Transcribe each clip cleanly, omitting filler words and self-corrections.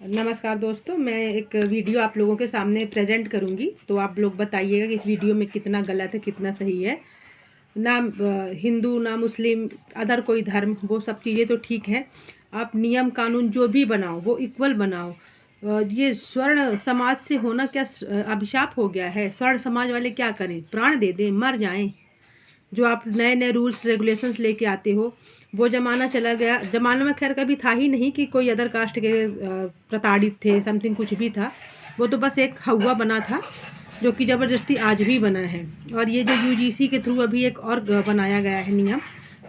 नमस्कार दोस्तों, मैं एक वीडियो आप लोगों के सामने प्रेजेंट करूंगी, तो आप लोग बताइएगा कि इस वीडियो में कितना गलत है कितना सही है। ना हिंदू ना मुस्लिम अदर कोई धर्म, वो सब चीज़ें तो ठीक है। आप नियम कानून जो भी बनाओ वो इक्वल बनाओ। ये स्वर्ण समाज से होना क्या अभिशाप हो गया है? स्वर्ण समाज वाले क्या करें? प्राण दे दें, मर जाएं। जो आप नए नए रूल्स रेगुलेशंस लेके आते हो, वो ज़माना चला गया। ज़माना में खैर कभी था ही नहीं कि कोई अदर कास्ट के प्रताड़ित थे, समथिंग कुछ भी था। वो तो बस एक हवा बना था जो कि ज़बरदस्ती आज भी बना है। और ये जो यूजीसी के थ्रू अभी एक और बनाया गया है नियम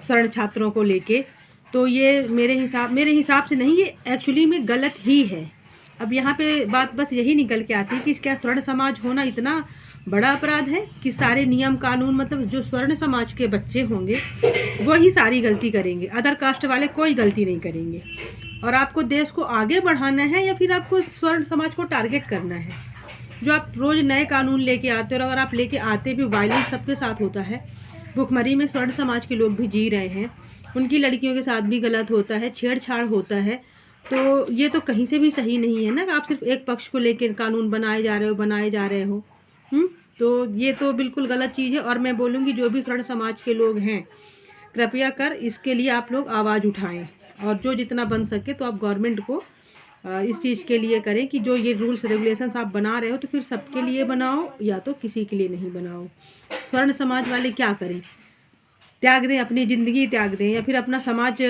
स्वर्ण छात्रों को लेके, तो ये मेरे हिसाब से नहीं, ये एक्चुअली में गलत ही है। अब यहाँ पे बात बस यही निकल के आती है कि क्या स्वर्ण समाज होना इतना बड़ा अपराध है कि सारे नियम कानून, मतलब जो स्वर्ण समाज के बच्चे होंगे वो ही सारी गलती करेंगे, अदर कास्ट वाले कोई गलती नहीं करेंगे। और आपको देश को आगे बढ़ाना है या फिर आपको स्वर्ण समाज को टारगेट करना है? जो आप रोज़ नए कानून लेके आते हो, और अगर आप लेके आते भी, वायलेंस सबके साथ होता है। भुखमरी में स्वर्ण समाज के लोग भी जी रहे हैं, उनकी लड़कियों के साथ भी गलत होता है, छेड़छाड़ होता है। तो ये तो कहीं से भी सही नहीं है ना कि आप सिर्फ एक पक्ष को लेकर कानून बनाए जा रहे हो। तो ये तो बिल्कुल गलत चीज़ है। और मैं बोलूँगी जो भी स्वर्ण समाज के लोग हैं, कृपया कर इसके लिए आप लोग आवाज़ उठाएं, और जो जितना बन सके तो आप गवर्नमेंट को इस चीज़ के लिए करें कि जो ये रूल्स रेगुलेशंस आप बना रहे हो तो फिर सबके लिए बनाओ, या तो किसी के लिए नहीं बनाओ। स्वर्ण समाज वाले क्या करें? त्याग दें, अपनी ज़िंदगी त्याग दें, या फिर अपना समाज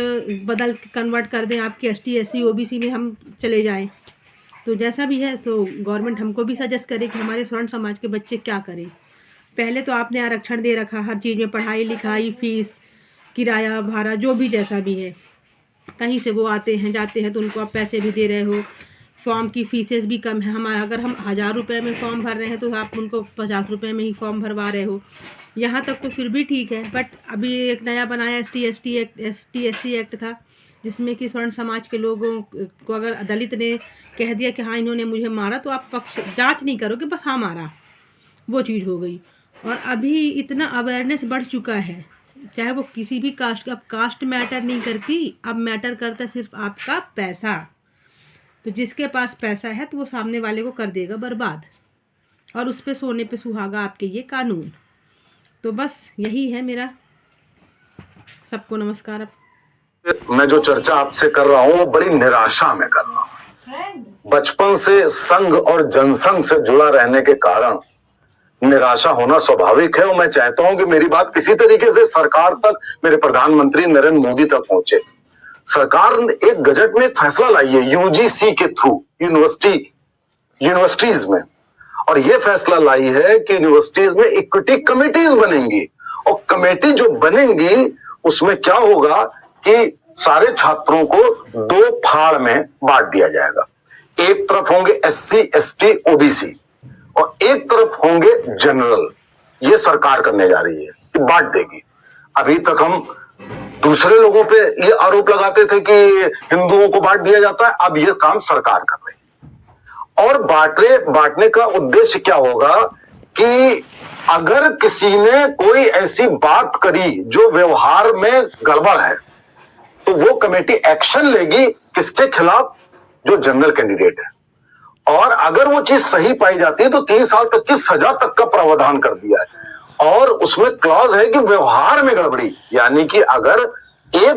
बदल कन्वर्ट कर दें, आपके ST SC OBC में हम चले जाएं। तो जैसा भी है, तो गवर्नमेंट हमको भी सजेस्ट करे कि हमारे स्वर्ण समाज के बच्चे क्या करें। पहले तो आपने आरक्षण दे रखा हर चीज़ में, पढ़ाई लिखाई, फीस, किराया भाड़ा, जो भी जैसा भी है। कहीं से वो आते हैं जाते हैं तो उनको आप पैसे भी दे रहे हो। फॉर्म की फीसेस भी कम है हमारा, अगर हम 1000 रुपये में फॉर्म भर रहे हैं तो आप उनको 50 रुपये में ही फॉर्म भरवा रहे हो। यहाँ तक तो फिर भी ठीक है, बट अभी एक नया बनाया ST SC एक्ट था, जिसमें कि स्वर्ण समाज के लोगों को अगर दलित ने कह दिया कि हाँ इन्होंने मुझे मारा, तो आप पक्ष जांच नहीं करोगे, बस हाँ मारा, वो चीज़ हो गई। और अभी इतना अवेयरनेस बढ़ चुका है, चाहे वो किसी भी कास्ट का, अब कास्ट मैटर नहीं करती, अब मैटर करता है सिर्फ आपका पैसा। तो जिसके पास पैसा है तो वो सामने वाले को कर देगा बर्बाद, और उस पे सोने पे सुहागा आपके ये कानून। तो बस यही है मेरा। सबको नमस्कार। मैं जो चर्चा आपसे कर रहा हूं वो बड़ी निराशा में कर रहा हूं। बचपन से संघ और जनसंघ से जुड़ा रहने के कारण निराशा होना स्वाभाविक है, और मैं चाहता हूं कि मेरी बात किसी तरीके से सरकार तक, मेरे प्रधानमंत्री नरेंद्र मोदी तक पहुंचे। सरकार ने एक गजट में एक फैसला लाई है यूजीसी के थ्रू यूनिवर्सिटीज में, और यह फैसला लाई है कि यूनिवर्सिटीज में इक्विटी कमेटीज बनेंगी, और कमेटी जो बनेंगी उसमें क्या होगा कि सारे छात्रों को 2 फाड़ में बांट दिया जाएगा। एक तरफ होंगे SC ST OBC और एक तरफ होंगे जनरल। ये सरकार करने जा रही है कि बांट देगी। अभी तक हम दूसरे लोगों पे ये आरोप लगाते थे कि हिंदुओं को बांट दिया जाता है, अब ये काम सरकार कर रही है। और बांटने का उद्देश्य क्या होगा कि अगर किसी ने कोई ऐसी बात करी जो व्यवहार में गड़बड़ है, तो वो कमेटी एक्शन लेगी किसके खिलाफ? जो जनरल कैंडिडेट है। और अगर वो चीज सही पाई जाती है तो 3 साल तक की सजा तक का प्रावधान कर दिया है। और उसमें क्लॉज है कि व्यवहार में गड़बड़ी, यानी कि अगर एक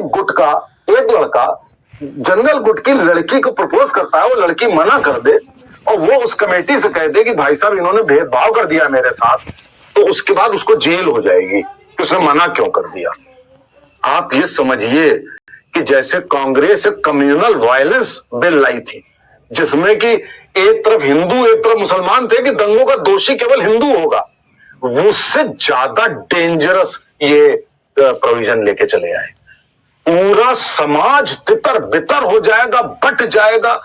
लड़का जनरल गुट की लड़की को प्रपोज करता है, वो लड़की मना कर दे और वो उस कमेटी से कह दे कि भाई साहब इन्होंने भेदभाव कर दिया मेरे साथ, तो उसके बाद उसको जेल हो जाएगी कि उसने मना क्यों कर दिया। आप ये समझिए कि जैसे कांग्रेस एक कम्युनल वायलेंस बिल लाई थी, जिसमें कि एक तरफ हिंदू एक तरफ मुसलमान थे कि दंगों का दोषी केवल हिंदू होगा, उससे ज्यादा डेंजरस ये प्रोविजन लेके चले आए। पूरा समाज तितर बितर हो जाएगा, बट जाएगा,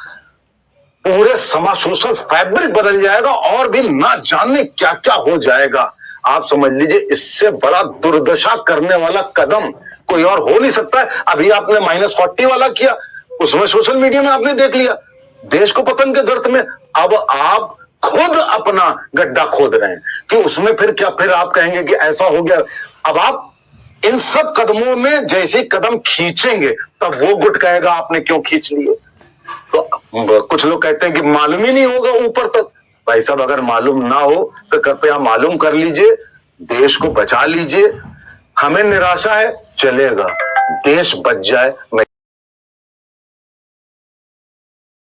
पूरे समाज सोशल फैब्रिक बदल जाएगा, और भी ना जाने क्या क्या हो जाएगा। आप समझ लीजिए इससे बड़ा दुर्दशा करने वाला कदम कोई और हो नहीं सकता है। अभी आपने -40 वाला किया, उसमें सोशल मीडिया में आपने देख लिया देश को पतन के गर्त में। अब आप खुद अपना गड्ढा खोद रहे हैं कि उसमें फिर क्या, फिर आप कहेंगे कि ऐसा हो गया। अब आप इन सब कदमों में जैसे कदम खींचेंगे तब वो गुट कहेगा आपने क्यों खींच लिए। तो कुछ लोग कहते हैं कि मालूम ही नहीं होगा ऊपर तक। भाई साहब, अगर मालूम ना हो तो कृपया मालूम कर लीजिए, देश को बचा लीजिए। हमें निराशा है, चलेगा, देश बच जाए मैं